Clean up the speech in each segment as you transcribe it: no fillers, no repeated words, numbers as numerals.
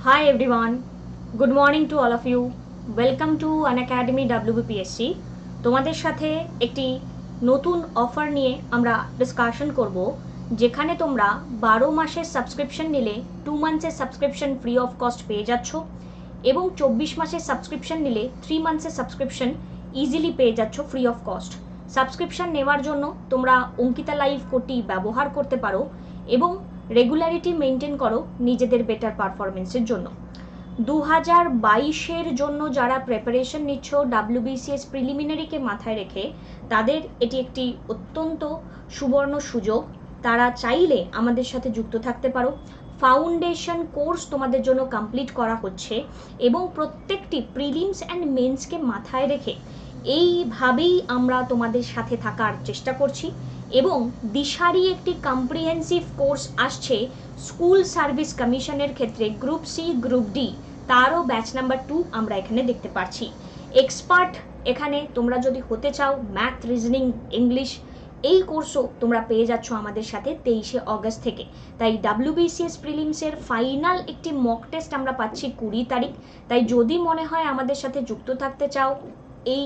Hi everyone, good morning to all of you. Welcome to Unacademy WBPSC. তোমাদের সাথে একটি নতুন অফার নিয়ে আমরা ডিসকাশন করব, যেখানে তোমরা 12 মাসের সাবস্ক্রিপশন নিলে 2 মান্থসের সাবস্ক্রিপশন ফ্রি অফ কস্ট পেয়ে যাচ্ছ এবং 24 মাসের সাবস্ক্রিপশন নিলে 3 মান্থসের সাবস্ক্রিপশন ইজিলি পেয়ে যাচ্ছ ফ্রি অফ কস্ট। সাবস্ক্রিপশন নেওয়ার জন্য তোমরা অঙ্কিতা লাইভ কোডটি ব্যবহার করতে পারো এবং রেগুলারিটি মেনটেন করো নিজেদের বেটার পারফরমেন্সের জন্য। 2022-এর জন্য যারা প্রিপারেশন নিচ্ছ WBCS প্রিলিমিনারিকে মাথায় রেখে, তাদের এটি একটি অত্যন্ত সুবর্ণ সুযোগ। তারা চাইলে আমাদের সাথে যুক্ত থাকতে পারো। ফাউন্ডেশন কোর্স তোমাদের জন্য কমপ্লিট করা হচ্ছে এবং প্রত্যেকটি প্রিলিমস অ্যান্ড মেন্সকে মাথায় রেখে এইভাবেই আমরা তোমাদের সাথে থাকার চেষ্টা করছি। এবং দিশারি একটি কম্প্রিহেন্সিভ কোর্স আসছে স্কুল সার্ভিস কমিশনের ক্ষেত্রে, গ্রুপ সি, গ্রুপ ডি, তারও ব্যাচ নাম্বার 2 আমরা এখানে দেখতে পাচ্ছি। এক্সপার্ট এখানে তোমরা যদি হতে চাও, ম্যাথ, রিজনিং, ইংলিশ, এই কোর্সও তোমরা পেয়ে যাচ্ছ আমাদের সাথে 23শে অগস্ট থেকে। তাই WBCS প্রিলিমসের ফাইনাল একটি মক টেস্ট আমরা পাচ্ছি 20 তারিখ। তাই যদি মনে হয় আমাদের সাথে যুক্ত থাকতে চাও, এই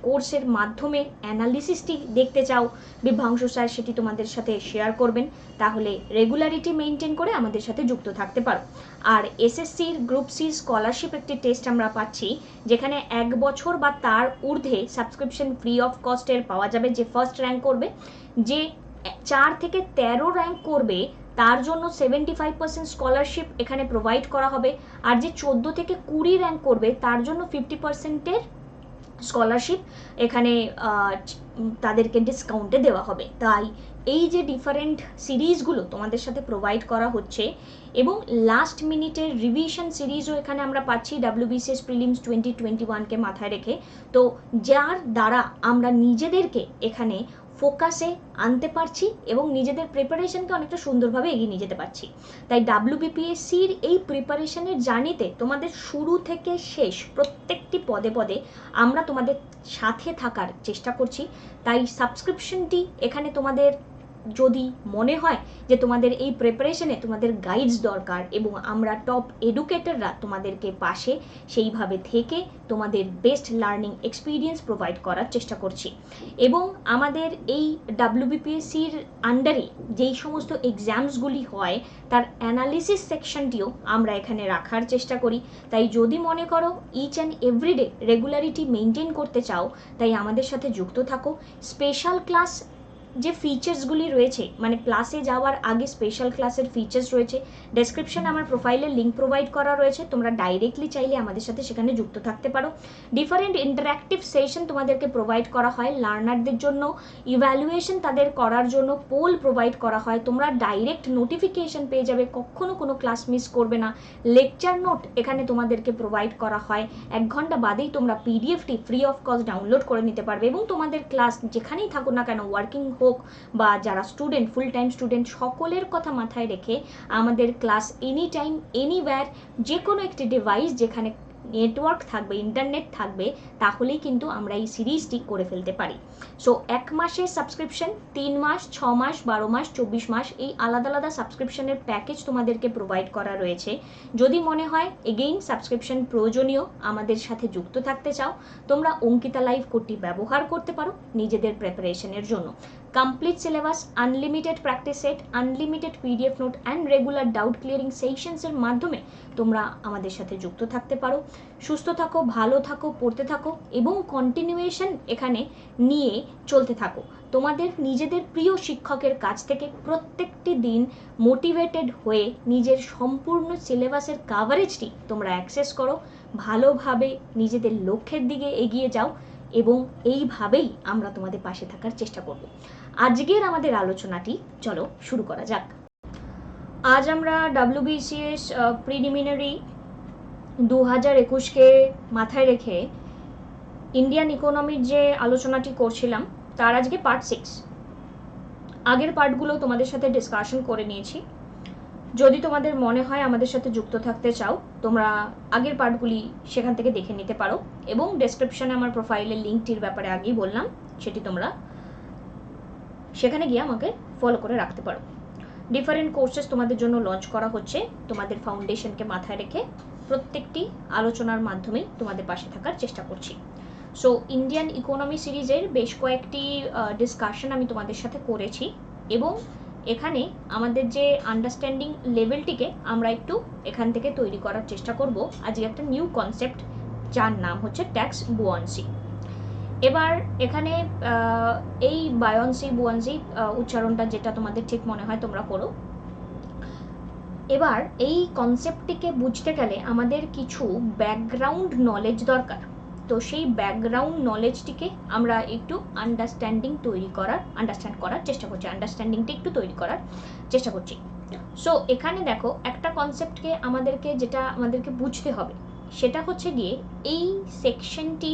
কোর্সের মাধ্যমে অ্যানালিসিসটি দেখতে চাও, বিভ্রাংশু স্যার সেটি তোমাদের সাথে শেয়ার করবেন, তাহলে রেগুলারিটি মেনটেন করে আমাদের সাথে যুক্ত থাকতে পারো। আর SSCর গ্রুপ সি স্কলারশিপ একটি টেস্ট আমরা পাচ্ছি, যেখানে 1 বছর বা তার ঊর্ধ্বে সাবস্ক্রিপশন ফ্রি অফ কস্টের পাওয়া যাবে। যে ফার্স্ট র্যাঙ্ক করবে, যে 4 থেকে 13 র্যাঙ্ক করবে, তার জন্য 75% স্কলারশিপ এখানে প্রোভাইড করা হবে। আর যে 14 থেকে 20 র্যাঙ্ক করবে, তার জন্য 50%-এর স্কলারশিপ এখানে তাদেরকে ডিসকাউন্টে দেওয়া হবে। তাই এই যে ডিফারেন্ট সিরিজগুলো তোমাদের সাথে প্রোভাইড করা হচ্ছে এবং লাস্ট মিনিটের রিভিশন সিরিজও এখানে আমরা পাচ্ছি WBCS প্রিলিমস 2021-কে মাথায় রেখে, তো যার দ্বারা আমরা নিজেদেরকে এখানে ফোকাসে আনতে পারছি এবং নিজেদের প্রিপারেশনকে অনেকটা সুন্দরভাবে এগিয়ে নিয়ে যেতে পারছি। তাই WBPSCর এই প্রিপারেশনের জার্নিতে তোমাদের শুরু থেকে শেষ প্রত্যেকটি পদে পদে আমরা তোমাদের সাথে থাকার চেষ্টা করছি। তাই সাবস্ক্রিপশনটি এখানে তোমাদের যদি মনে হয় যে তোমাদের এই প্রিপারেশনে তোমাদের গাইডস দরকার এবং আমরা টপ এডুকেটররা তোমাদেরকে পাশে সেইভাবে থেকে তোমাদের বেস্ট লার্নিং এক্সপিরিয়েন্স প্রোভাইড করার চেষ্টা করছি। এবং আমাদের এই WBPSCর আন্ডারে যেই সমস্ত এক্সামসগুলি হয়, তার অ্যানালিসিস সেকশনটিও আমরা এখানে রাখার চেষ্টা করি। তাই যদি মনে করো each and everyday regularity maintain করতে চাও, তাই আমাদের সাথে যুক্ত থাকো। স্পেশাল ক্লাস যে ফিচার্সগুলি রয়েছে, মানে ক্লাসে যাওয়ার আগে স্পেশাল ক্লাসের ফিচার্স রয়েছে, ডেসক্রিপশনে আমার প্রোফাইলের লিঙ্ক প্রোভাইড করা রয়েছে, তোমরা ডাইরেক্টলি চাইলে আমাদের সাথে সেখানে যুক্ত থাকতে পারো। ডিফারেন্ট ইন্টারঅ্যাক্টিভ সেশন তোমাদেরকে প্রোভাইড করা হয় লার্নারদের জন্য, ইভ্যালুয়েশন তাদের করার জন্য পোল প্রোভাইড করা হয়, তোমরা ডাইরেক্ট নোটিফিকেশন পেয়ে যাবে, কখনো কোনো ক্লাস মিস করবে না। লেকচার নোট এখানে তোমাদেরকে প্রোভাইড করা হয়, 1 ঘন্টা বাদেই তোমরা PDFটি ফ্রি অফ কস্ট ডাউনলোড করে নিতে পারবে এবং তোমাদের ক্লাস যেখানেই থাকো না কেন, ওয়ার্কিং হোক বা যারা স্টুডেন্ট, ফুল টাইম স্টুডেন্ট, সকলের কথা মাথায় রেখে আমাদের ক্লাস এনি টাইম এনিওয়্যার, যে কোনো একটি ডিভাইস যেখানে নেটওয়ার্ক থাকবে, ইন্টারনেট থাকবে, তাহলেই কিন্তু আমরা এই সিরিজটি করে ফেলতে পারি। সো 1 মাসের সাবস্ক্রিপশন, 3 মাস, 6 মাস, 12 মাস, 24 মাস, এই আলাদা আলাদা সাবস্ক্রিপশনের প্যাকেজ তোমাদেরকে প্রোভাইড করা রয়েছে। যদি মনে হয় এগেইন সাবস্ক্রিপশন প্রয়োজনীয়, আমাদের সাথে যুক্ত থাকতে চাও, তোমরা অঙ্কিতা লাইভ কোডটি ব্যবহার করতে পারো নিজেদের প্রিপারেশনের জন্য। Complete syllabus, unlimited practice set, unlimited PDF note and regular doubt clearing সেশনসের মাধ্যমে তোমরা আমাদের সাথে যুক্ত থাকতে পারো। সুস্থ থাকো, ভালো থাকো, পড়তে থাকো এবং কন্টিনিউয়েশন এখানে নিয়ে চলতে থাকো। তোমাদের নিজেদের প্রিয় শিক্ষকের কাছ থেকে প্রত্যেকটি দিন মোটিভেটেড হয়ে নিজের সম্পূর্ণ সিলেবাসের কাভারেজটি তোমরা অ্যাক্সেস করো, ভালোভাবে নিজেদের লক্ষ্যের দিকে এগিয়ে যাও এবং এইভাবেই আমরা তোমাদের পাশে থাকার চেষ্টা করব। আজকের আমাদের আলোচনাটি চলো শুরু করা যাক। আজ আমরা WBCS প্রিলিমিনারি 2021-কে মাথায় রেখে ইন্ডিয়ান ইকোনমির যে আলোচনাটি করছিলাম, তার আজকে পার্ট 6। আগের পার্টগুলো তোমাদের সাথে ডিসকাশন করে নিয়েছি। যদি তোমাদের মনে হয় আমাদের সাথে যুক্ত থাকতে চাও, তোমরা আগের পার্টগুলি সেখান থেকে দেখে নিতে পারো এবং ডেসক্রিপশনে আমার প্রোফাইলের লিঙ্কটির ব্যাপারে আগেই বললাম, সেটি তোমরা সেখানে গিয়ে আমাকে ফলো করে রাখতে পারো। ডিফারেন্ট কোর্সেস তোমাদের জন্য লঞ্চ করা হচ্ছে তোমাদের ফাউন্ডেশনকে মাথায় রেখে। প্রত্যেকটি আলোচনার মাধ্যমেই তোমাদের পাশে থাকার চেষ্টা করছি। সো ইন্ডিয়ান ইকোনমি সিরিজের বেশ কয়েকটি ডিসকাশন আমি তোমাদের সাথে করেছি, এবং এখানে আমাদের যে আন্ডারস্ট্যান্ডিং লেভেলটিকে আমরা একটু এখান থেকে তৈরি করার চেষ্টা করব আজকে একটা নিউ কনসেপ্ট, যার নাম হচ্ছে ট্যাক্স বুয়ান্সি। এবার এখানে এই বায়ন্সি বুয়ান্সি উচ্চারণটা যেটা তোমাদের ঠিক মনে হয় তোমরা করো। এবার এই কনসেপ্টটিকে বুঝতে গেলে আমাদের কিছু ব্যাকগ্রাউন্ড নলেজ দরকার। তো সেই ব্যাকগ্রাউন্ড নলেজটিকে আমরা একটু আন্ডারস্ট্যান্ড করার চেষ্টা করছি, আন্ডারস্ট্যান্ডিংটা একটু তৈরি করার চেষ্টা করছি। সো এখানে দেখো একটা কনসেপ্টকে আমাদেরকে বুঝতে হবে, সেটা হচ্ছে গিয়ে এই সেকশনটি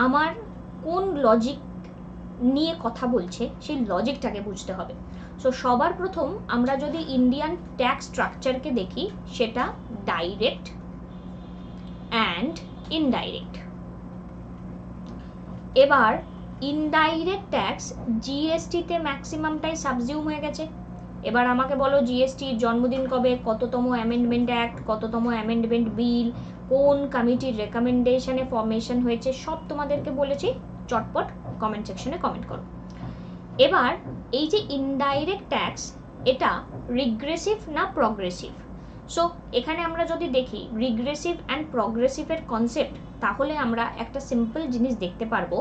আমার কোন লজিক নিয়ে কথা বলছে সেই লজিকটাকে বুঝতে হবে। সো সবার প্রথম আমরা যদি ইন্ডিয়ান ট্যাক্স স্ট্রাকচারকে দেখি, সেটা ডাইরেক্ট অ্যান্ড ইনডাইরেক্ট। এবার ইনডাইরেক্ট ট্যাক্স জিএসটিতে ম্যাক্সিমামটাই সাবজিউম হয়ে গেছে। এবার আমাকে বলো জিএসটির জন্মদিন কবে, কততম অ্যামেন্ডমেন্ট অ্যাক্ট, কততম অ্যামেন্ডমেন্ট বিল, কোন কমিটির রেকমেন্ডেশনে ফর্মেশন হয়েছে, সব তোমাদেরকে বলেছি, চটপট কমেন্ট সেকশনে কমেন্ট করো। এবার এই যে ইনডাইরেক্ট ট্যাক্স, এটা রিগ্রেসিভ না প্রগ্রেসিভ? সো এখানে আমরা যদি দেখি রিগ্রেসিভ অ্যান্ড প্রগ্রেসিভের কনসেপ্ট, তাহলে আমরা একটা সিম্পল জিনিস দেখতে পারবো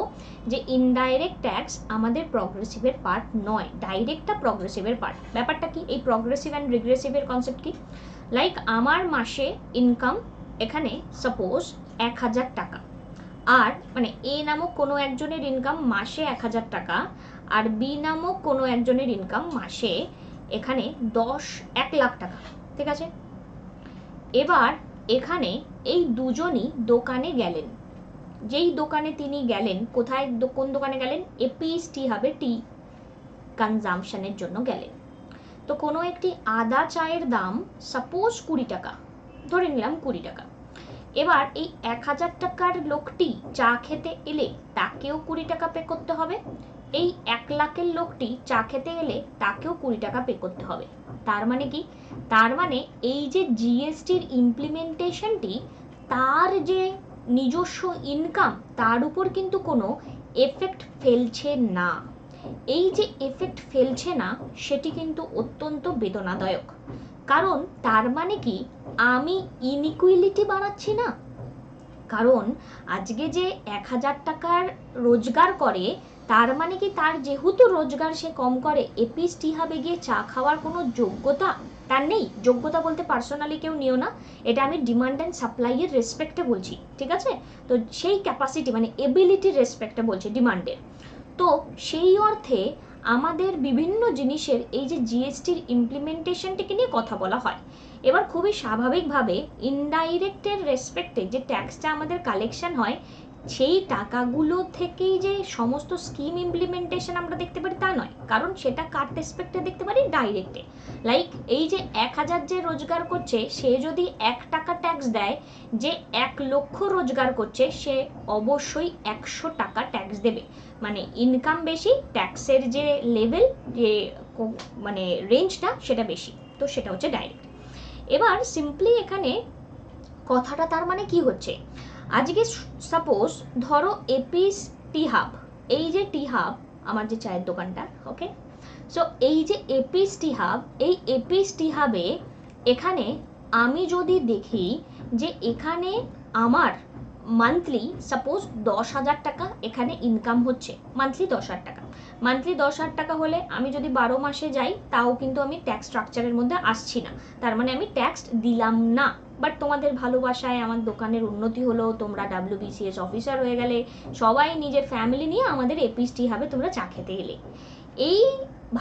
যে ইনডাইরেক্ট ট্যাক্স আমাদের প্রগ্রেসিভের পার্ট নয়, ডাইরেক্টটা প্রগ্রেসিভের পার্ট। ব্যাপারটা কি, এই প্রগ্রেসিভ অ্যান্ড রিগ্রেসিভের কনসেপ্ট কি? লাইক আমার মাসে ইনকাম এখানে সাপোজ 1000 টাকা, আর মানে এ নামক কোনো একজনের ইনকাম মাসে 1000 টাকা, আর বি নামক কোনো একজনের ইনকাম মাসে এখানে 1 লাখ টাকা, ঠিক আছে? এবার এখানে এই দুজনই দোকানে গেলেন, যেই দোকানে তিনি গেলেন, কোন দোকানে গেলেন? এপিস টি হাবে টি কনজামশনের জন্য গেলেন। তো কোনো একটি আদা চায়ের দাম সাপোজ 20 টাকা, ধরে নিলাম 20 টাকা। এবার এই 1000 টাকার লোকটি চা খেতে এলে তাকেও 20 টাকা পে করতে হবে, এই 1 লাখের লোকটি চা খেতে এলে তাকেও 20 টাকা পে করতে হবে। তার মানে কি? তার মানে এই যে জিএসটির ইমপ্লিমেন্টেশনটি, তার যে নিজস্ব ইনকাম তার উপর কিন্তু কোনো এফেক্ট ফেলছে না। এই যে এফেক্ট ফেলছে না, সেটি কিন্তু অত্যন্ত বেদনাদায়ক। কারণ তার মানে কি, আমি ইনইকুয়ালিটি বাড়াচ্ছি না। কারণ আজকে যে 1000 টাকার রোজগার করে, তার মানে কি তার যেহেতু রোজগার সে কম করে, এপিস টি হাবে গিয়ে চা খাওয়ার কোনো যোগ্যতা তার নেই। যোগ্যতা বলতে পার্সোনালি কেউ নিও না, এটা আমি ডিমান্ড অ্যান্ড সাপ্লাইয়ের রেসপেক্টে বলছি, ঠিক আছে? তো সেই ক্যাপাসিটি মানে এবিলিটির রেসপেক্টে বলছি, ডিমান্ডের। তো সেই অর্থে আমাদের বিভিন্ন জিনিসের এই যে জিএসটির ইমপ্লিমেন্টেশনটিকে নিয়ে কথা বলা হয়। এবার খুবই স্বাভাবিকভাবে ইনডাইরেক্টের রেসপেক্টে যে ট্যাক্সটা আমাদের কালেকশন হয়, সেই টাকাগুলো থেকেই যে সমস্ত স্কিম ইমপ্লিমেন্টেশন আমরা দেখতে পারি তা নয়, কারণ সেটা কার রেসপেক্টে দেখতে পারি? ডাইরেক্টে। লাইক এই যে 1000 যে রোজগার করছে, সে যদি 1 টাকা ট্যাক্স দেয়, যে 1 লক্ষ রোজগার করছে সে অবশ্যই 100 টাকা ট্যাক্স দেবে। মানে ইনকাম বেশি, ট্যাক্সের যে লেভেল, যে মানে রেঞ্জটা সেটা বেশি। তো সেটা হচ্ছে ডাইরেক্ট। এবার সিম্পলি এখানে কথাটা তার মানে কি হচ্ছে, আজকে সাপোজ ধরো এপিস টি হাব, এই যে টি হাব আমার যে চায়ের দোকানটা, ওকে? সো এই যে এপিস টি হাব, এই এপিস টি হাবে এখানে আমি যদি দেখি যে এখানে আমার মান্থলি সাপোজ 10,000 টাকা এখানে ইনকাম হচ্ছে, মান্থলি 10,000 টাকা। মান্থলি 10,000 টাকা হলে আমি যদি 12 মাসে যাই, তাও কিন্তু আমি ট্যাক্স স্ট্রাকচারের মধ্যে আসছি না, তার মানে আমি ট্যাক্স দিলাম না। বাট তোমাদের ভালোবাসায় আমার দোকানের উন্নতি হলো, তোমরা WBCS অফিসার হয়ে গেলে, সবাই নিজের ফ্যামিলি নিয়ে আমাদের এপিস টি হাবে তোমরা চা খেতে এলে। এই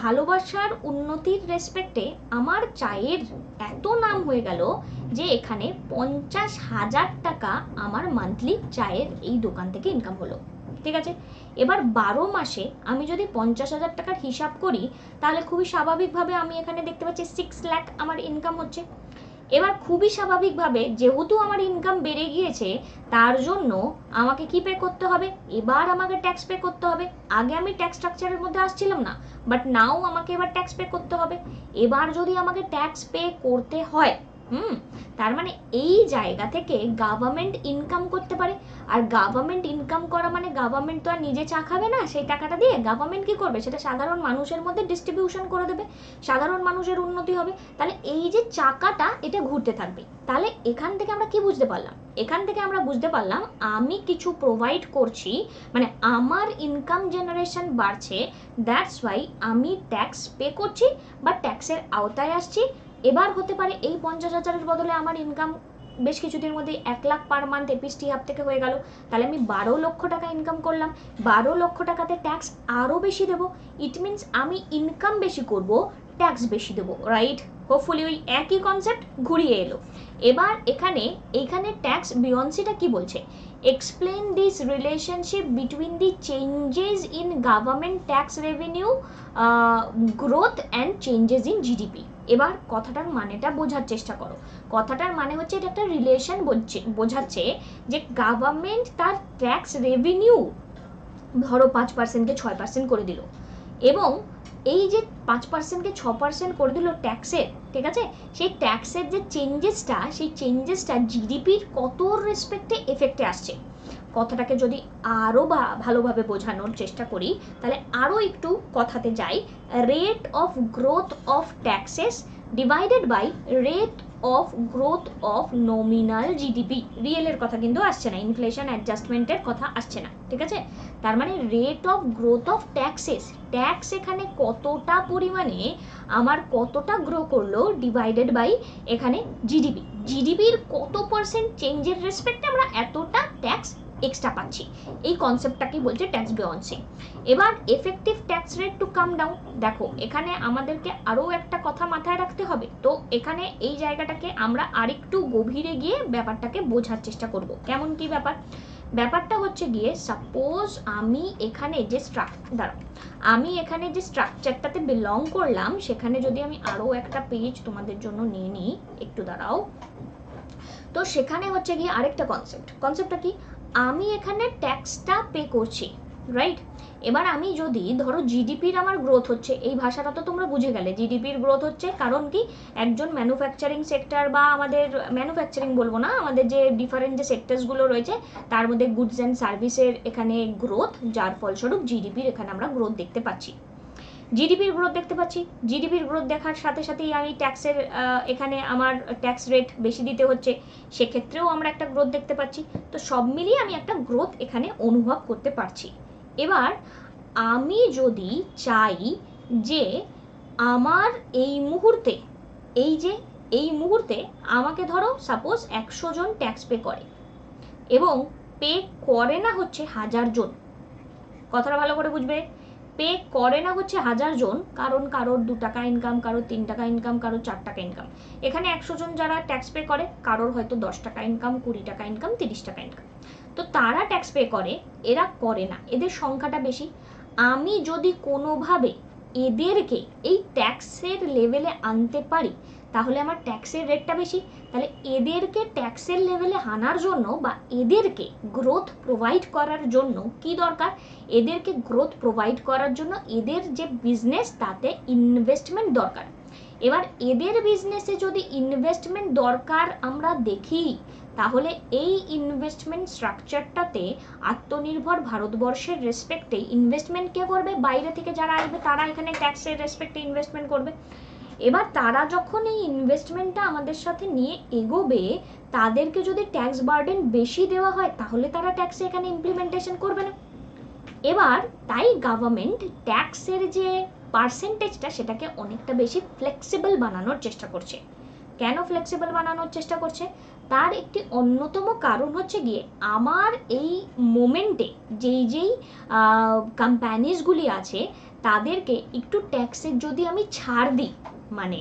ভালোবাসার উন্নতির রেসপেক্টে আমার চায়ের এত নাম হয়ে গেল যে এখানে 50,000 টাকা আমার মান্থলি চায়ের এই দোকান থেকে ইনকাম হলো, ঠিক আছে? এবার 12 মাসে আমি যদি 50,000 টাকার হিসাব করি, তাহলে খুবই স্বাভাবিকভাবে আমি এখানে দেখতে পাচ্ছি 6 লাখ আমার ইনকাম হচ্ছে। এবার খুবই স্বাভাবিকভাবে যেহেতু আমার ইনকাম বেড়ে গিয়েছে তার জন্য আমাকে কি পে করতে হবে, এবার আমাকে ট্যাক্স পে করতে হবে। আগে আমি ট্যাক্স স্ট্রাকচারের মধ্যে আসছিলাম না, বাট নাও আমাকে এবার ট্যাক্স পে করতে হবে। এবার যদি আমাকে ট্যাক্স পে করতে হয়, তার মানে এই জায়গা থেকে গভর্নমেন্ট ইনকাম করতে পারে। আর গভর্নমেন্ট ইনকাম করা মানে গভর্নমেন্ট তো আর নিজে চা খাবে না সেই টাকাটা দিয়ে, গভর্নমেন্ট কি করবে, সেটা সাধারণ মানুষের মধ্যে ডিস্ট্রিবিউশন করে দেবে, সাধারণ মানুষের উন্নতি হবে। তাহলে এই যে চাকাটা এটা ঘুরতে থাকবে। তাহলে এখান থেকে আমরা কি বুঝতে পারলাম, এখান থেকে আমরা বুঝতে পারলাম আমি কিছু প্রোভাইড করছি, মানে আমার ইনকাম জেনারেশন বাড়ছে, দ্যাটস ওয়াই আমি ট্যাক্স পে করছি বা ট্যাক্সের আওতায় আসছি। এবার হতে পারে এই 50,000-এর বদলে আমার ইনকাম বেশ কিছুদিনের মধ্যে 1 লাখ পার মান্থ এপিএসটি হাব থেকে হয়ে গেল, তাহলে আমি 12 লক্ষ টাকা ইনকাম করলাম। 12 লক্ষ টাকাতে ট্যাক্স আরও বেশি দেবো। ইট মিনস আমি ইনকাম বেশি করব, ট্যাক্স বেশি দেবো, রাইট? হোপফুলি ওই একই কনসেপ্ট ঘুরিয়ে এলো। এবার এখানে ট্যাক্স বিয়ন্সিটা কি বলছে, explain this relationship between the changes in government tax revenue growth and changes in GDP. এবার কথাটার মানেটা বোঝার চেষ্টা করো। কথাটার মানে হচ্ছে এটা একটা রিলেশন বোঝাচ্ছে যে গভর্নমেন্ট তার ট্যাক্স রেভিনিউ ধরো 5%কে 6% করে দিল, এবং এই যে 5%কে 6% করে দিল ট্যাক্সের, ঠিক আছে, সেই ট্যাক্সের যে চেঞ্জেসটা, সেই চেঞ্জেসটা জিডিপির কত রেসপেক্টে এফেক্টে আসছে। কথাটাকে যদি আরও ভালোভাবে বোঝানোর চেষ্টা করি তাহলে আরও একটু কথাতে যাই, rate of growth of taxes divided by rate of growth of nominal GDP. রিয়েলের কথা কিন্তু আসছে না, ইনফ্লেশন অ্যাডজাস্টমেন্টের কথা আসছে না, ঠিক আছে। তার মানে rate of growth of taxes, tax এখানে কতটা পরিমাণে আমার কতটা গ্রো করলো ডিভাইডেড বাই এখানে জিডিপি, জিডিপির কত পার্সেন্ট চেঞ্জের রেসপেক্টে আমরা এতটা ট্যাক্স এক্সট্রা পাচ্ছি। এই কনসেপ্টটাকেই বলছে ট্যাক্স বিয়ন্সি। এবার effective tax rate to come down. দেখো এখানে আমাদেরকে আরও একটা কথা মাথায় রাখতে হবে, তো এখানে এই জায়গাটাকে আমরা আরেকটু গভীরে গিয়ে ব্যাপারটাকে বোঝার চেষ্টা করব। কেমন কি ব্যাপার, ব্যাপারটা হচ্ছে গিয়ে সাপোজ আমি এখানে যে স্ট্রাকচারটাতে বিলং করলাম, সেখানে যদি আমি আরও একটা পেজ তোমাদের জন্য নিয়ে নিই, একটু দাঁড়াও। তো সেখানে হচ্ছে গিয়ে আরেকটা কনসেপ্টটা কি, আমি এখানে ট্যাক্সটা পে করছি, রাইট? এবার আমি যদি ধরো জিডিপির আমার গ্রোথ হচ্ছে, এই ভাষাটা তো তোমরা বুঝে গেলে, জিডিপির গ্রোথ হচ্ছে কারণ কি একজন ম্যানুফ্যাকচারিং সেক্টর বা আমাদের ম্যানুফ্যাকচারিং বলবো না, আমাদের যে ডিফারেন্ট যে সেক্টরসগুলো রয়েছে তার মধ্যে গুডস অ্যান্ড সার্ভিসের এখানে গ্রোথ, যার ফলস্বরূপ জিডিপির এখানে আমরা গ্রোথ দেখতে পাচ্ছি, জিডিপির গ্রোথ দেখতে পাচ্ছি। জিডিপির গ্রোথ দেখার সাথে সাথেই আমি ট্যাক্সের এখানে আমার ট্যাক্স রেট বেশি দিতে হচ্ছে, সেক্ষেত্রেও আমরা একটা গ্রোথ দেখতে পাচ্ছি। তো সব মিলিয়ে আমি একটা গ্রোথ এখানে অনুভব করতে পারছি। এবার আমি যদি চাই যে আমার এই মুহূর্তে আমাকে ধরো সাপোজ 100 জন ট্যাক্স পে করে, এবং পে করে না হচ্ছে 1000 জন, কথাটা ভালো করে বুঝবে, পে করে না হচ্ছে 1000 জন, কারণ কারোর 2 টাকা ইনকাম, কারোর 3 টাকা ইনকাম, কারোর 4 টাকা ইনকাম। এখানে 100 জন যারা ট্যাক্স পে করে, কারোর হয়তো 10 টাকা ইনকাম, 20 টাকা ইনকাম, 30 টাকা ইনকাম, তো তারা ট্যাক্স পে করে, এরা করে না, এদের সংখ্যাটা বেশি। আমি যদি কোনোভাবে এদেরকে এই ট্যাক্সের লেভেলে আনতে পারি তাহলে আমার ট্যাক্সের রেটটা বেশি। তাহলে এদেরকে ট্যাক্সের লেভেলে আনার জন্য বা এদেরকে গ্রোথ প্রোভাইড করার জন্য কি দরকার, এদেরকে গ্রোথ প্রোভাইড করার জন্য এদের যে বিজনেস তাতে ইনভেস্টমেন্ট দরকার। এবার এদের বিজনেসে যদি ইনভেস্টমেন্ট দরকার আমরা দেখি, তাহলে এই ইনভেস্টমেন্ট স্ট্রাকচারটাতে আত্মনির্ভর ভারতবর্ষের রেসপেক্টে ইনভেস্টমেন্ট কে করবে, বাইরে থেকে যারা আসবে তারা এখানে ট্যাক্সের রেসপেক্টে ইনভেস্টমেন্ট করবে। এবার তারা যখন এই ইনভেস্টমেন্টটা আমাদের সাথে নিয়ে এগোবে, তাদেরকে যদি ট্যাক্স বার্ডেন বেশি দেওয়া হয় তাহলে তারা ট্যাক্সে এখানে ইমপ্লিমেন্টেশন করবে না। এবার তাই গভর্নমেন্ট ট্যাক্সের যে পার্সেন্টেজটা সেটাকে অনেকটা বেশি ফ্লেক্সিবল বানানোর চেষ্টা করছে। কেন ফ্লেক্সিবল বানানোর চেষ্টা করছে, তার একটি অন্যতম কারণ হচ্ছে গিয়ে আমার এই মোমেন্টে যেই কোম্পানিজগুলি আছে তাদেরকে একটু ট্যাক্সের যদি আমি ছাড় দিই, মানে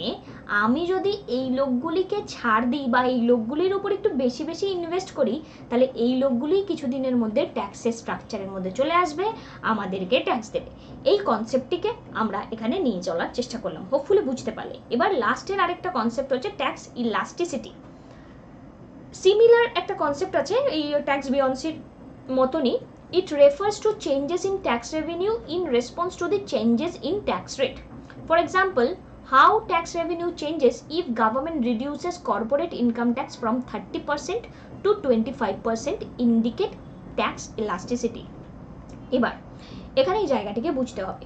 আমি যদি এই লোকগুলিকে ছাড় দিই বা এই লোকগুলির উপর একটু বেশি বেশি ইনভেস্ট করি, তাহলে এই লোকগুলি কিছুদিনের মধ্যে ট্যাক্সের স্ট্রাকচারের মধ্যে চলে আসবে, আমাদেরকে ট্যাক্স দেবে। এই কনসেপ্টটিকে আমরা এখানে নিয়ে চলার চেষ্টা করলাম, হোপফুলি বুঝতে পারলে। এবার লাস্টের আরেকটা কনসেপ্ট হচ্ছে ট্যাক্স ইলাস্টিসিটি। সিমিলার একটা কনসেপ্ট আছে এই ট্যাক্স বিয়ন্সির মতনই। It refers to changes in tax revenue in response to the changes in tax rate. For example, how tax revenue changes if government reduces corporate income tax from 30% to 25% indicate tax elasticity. এবার এখানে এই জায়গাটিকে বুঝতে হবে।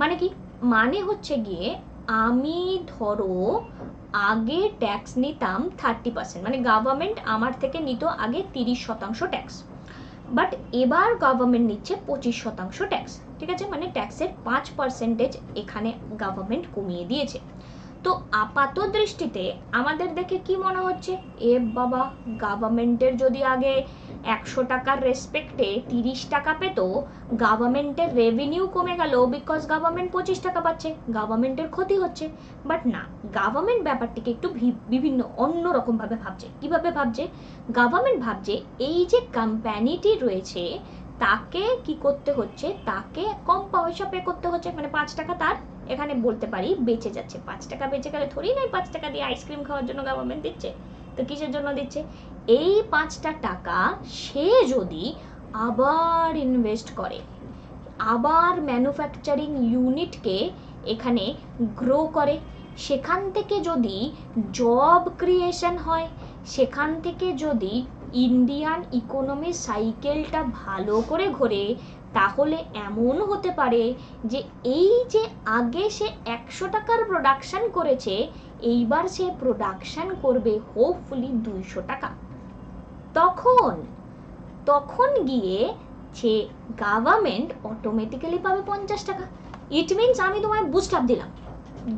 মানে কি? মানে হচ্ছে গিয়ে আমি ধরো আগে ট্যাক্স নিতাম 30%, মানে গভর্নমেন্ট আমার থেকে নিত আগে 30% ট্যাক্স, বাট এবার গভর্নমেন্ট নিচ্ছে 25% ট্যাক্স, ঠিক আছে? মানে ট্যাক্সের 5% এখানে গভর্নমেন্ট কমিয়ে দিয়েছে। তো আপাত দৃষ্টিতে আমাদের দেখে কি মনে হচ্ছে, এ বাবা, গভর্নমেন্টের যদি আগে 100 টাকার রেসপেক্টে 30 টাকা পেত, গভর্নমেন্টের রেভিনিউ কমে গেল বিকজ গভর্নমেন্ট 25 টাকা পাচ্ছে, গভর্নমেন্টের ক্ষতি হচ্ছে। বাট না, গভর্নমেন্ট ব্যাপারটিকে একটু বিভিন্ন অন্যরকম ভাবে ভাবছে। কিভাবে ভাবছে? গভর্নমেন্ট ভাবছে এই যে কোম্পানিটি রয়েছে তাকে কি করতে হচ্ছে, তাকে কম পয়সা পে করতে হচ্ছে, মানে 5 টাকা তার এখানে বলতে পারি বেঁচে যাচ্ছে। 5 টাকা বেঁচে গেলে থোড়ি না 5 টাকা দিয়ে আইসক্রিম খাওয়ার জন্য গভর্নমেন্ট দিচ্ছে। তো কিসের জন্য দিচ্ছে? এই 5টা টাকা সে যদি আবার ইনভেস্ট করে, আবার ম্যানুফ্যাকচারিং ইউনিটকে এখানে গ্রো করে, সেখান থেকে যদি জব ক্রিয়েশন হয়, সেখান থেকে যদি ইন্ডিয়ান ইকোনমির সাইকেলটা ভালো করে ঘোরে, তাহলে এমন হতে পারে যে এই যে আগে সে 100 টাকার প্রোডাকশন করেছে, এইবার সে প্রোডাকশন করবে হোপফুলি 200 টাকা। তখন গিয়ে সে গভর্নমেন্ট অটোমেটিক্যালি পাবে 50 টাকা। ইট মিনস আমি তোমায় বুস্ট আপ দিলাম,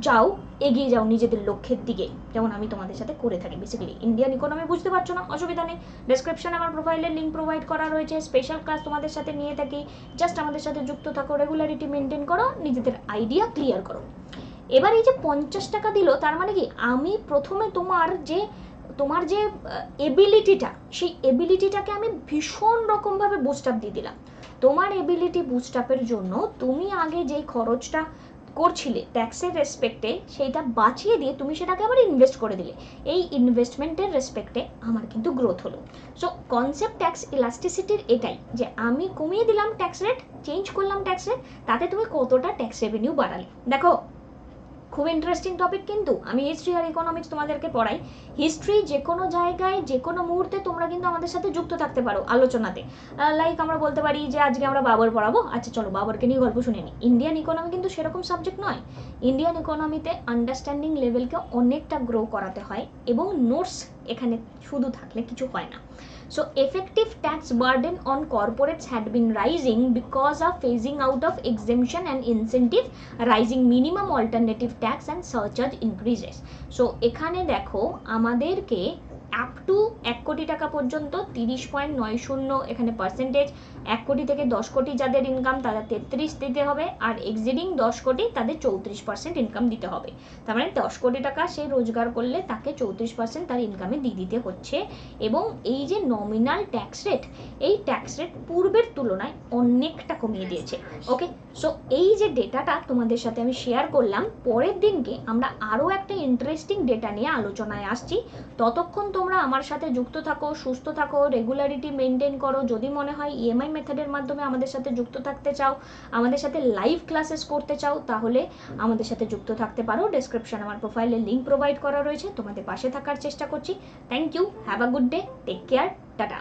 যাও এগিয়ে যাও নিজেদের লক্ষ্যের দিকে, যেমন আমি তোমাদের সাথে করে থাকি। বেসিক্যালি ইন্ডিয়ান ইকোনমি বুঝতে পারছো না, অসুবিধা নেই, ডেসক্রিপশনে আমার প্রোফাইলের লিঙ্ক প্রোভাইড করা রয়েছে, স্পেশাল ক্লাস তোমাদের সাথে নিয়ে থাকি। জাস্ট আমাদের সাথে যুক্ত থাকো, রেগুলারিটি মেনটেন করো, নিজেদের আইডিয়া ক্লিয়ার করো। এবার এই যে 50 টাকা দিল, তার মানে কি আমি প্রথমে তোমার যে এবিলিটিটা, সেই এবিলিটিটাকে আমি ভীষণ রকমভাবে বুস্ট আপ দিয়ে দিলাম। তোমার এবিলিটি বুস্ট আপের জন্য তুমি আগে যেই খরচটা করছিলে ট্যাক্সের রেসপেক্টে, সেইটা বাঁচিয়ে দিয়ে তুমি সেটাকে আবার ইনভেস্ট করে দিলে। এই ইনভেস্টমেন্টের রেসপেক্টে আমার কিন্তু গ্রোথ হলো। সো কনসেপ্ট ট্যাক্স ইলাস্টিসিটির এটাই, যে আমি কমিয়ে দিলাম ট্যাক্স রেট, চেঞ্জ করলাম ট্যাক্স রেট, তাতে তুমি কতটা ট্যাক্স রেভিনিউ বাড়ালে। দেখো খুব ইন্টারেস্টিং টপিক, কিন্তু আমি হিস্ট্রি আর ইকোনমিক্স তোমাদেরকে পড়াই। হিস্ট্রি যে কোনো জায়গায় যে কোনো মুহূর্তে তোমরা কিন্তু আমাদের সাথে যুক্ত থাকতে পারো আলোচনাতে। লাইক আমরা বলতে পারি যে আজকে আমরা বাবর পড়াবো, আচ্ছা চলো বাবরকে নিয়ে গল্প শুনে নিই। ইন্ডিয়ান ইকোনমি কিন্তু সেরকম সাবজেক্ট নয়। ইন্ডিয়ান ইকোনমিতে আন্ডারস্ট্যান্ডিং লেভেলকে অনেকটা গ্রো করাতে হয়, এবং নোটস এখানে শুধু থাকলে কিছু হয় না। So effective tax burden on corporates had been rising because of phasing out of exemption and incentive, rising minimum alternative tax and surcharge increases. So এখানে দেখো আমাদেরকে আপ টু 1 কোটি টাকা পর্যন্ত 30.90 এখানে পার্সেন্টেজ, 1 কোটি থেকে 10 কোটি যাদের ইনকাম তাদের 33 দিতে হবে, আর এক্সিডিং 10 কোটি তাদের 34% ইনকাম দিতে হবে। তার মানে 10 কোটি টাকা সে রোজগার করলে তাকে 34% তার ইনকামে দিয়ে দিতে হচ্ছে। এবং এই যে নমিনাল ট্যাক্স রেট, এই ট্যাক্স রেট পূর্বের তুলনায় অনেকটা কমিয়ে দিয়েছে। ওকে, সো এই যে ডেটাটা তোমাদের সাথে আমি শেয়ার করলাম, পরের দিনকে আমরা আরও একটা ইন্টারেস্টিং ডেটা নিয়ে আলোচনায় আসছি। ততক্ষণ তোমরা আমার সাথে যুক্ত থাকো, সুস্থ থাকো, রেগুলারিটি মেনটেন করো। যদি মনে হয় ইএমআই মেথডের মাধ্যমে আমাদের সাথে যুক্ত থাকতে চাও, আমাদের সাথে লাইভ ক্লাসেস করতে চাও, তাহলে আমাদের সাথে যুক্ত থাকতে পারো। ডেসক্রিপশন আমার প্রোফাইলের লিঙ্ক প্রোভাইড করা রয়েছে, তোমাদের পাশে থাকার চেষ্টা করছি। Thank you, have a good day, take care, tata.